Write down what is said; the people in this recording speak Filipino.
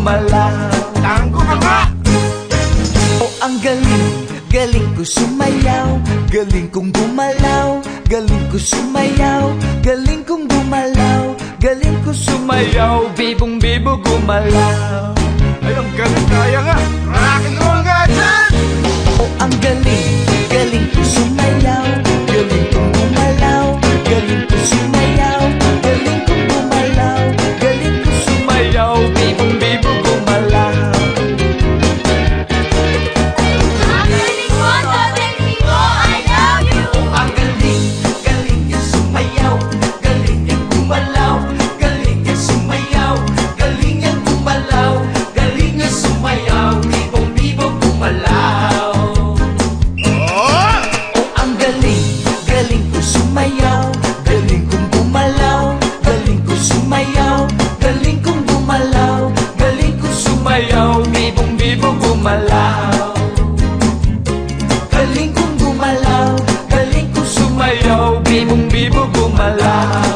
gumalaw. Tango ka nga! Oh, ang galing, galing ko sumayaw, galing kong gumalaw, galing ko sumayaw, galing kong gumalaw, galing ko sumayaw, bibong bibo gumalaw. Ay, ang galing kaya nga! Rock and roll nga dyan! Oh, ang galing, galing ko sumayaw, galing kong gumalaw, galing ko sumayaw, galing kong gumalaw, galing ko sumayaw, bibong bibo gumalaw. Ang galing mo, Toteng ko, I love you. Ang galing, galing niya sumayaw, galing niya gumalaw, galing niya sumayaw, galing niya gumalaw, galing niya sumayaw, bibong-bibo gumalaw. Oh! Ang galing, galing ko sumayaw, galing kong gumalaw, galing ko sumayaw, galing kong gumalaw, galing ko sumayaw, bibong-bibo gumalaw. Galing kong gumalaw, galing kong sumayaw, bibong-bibo gumalaw.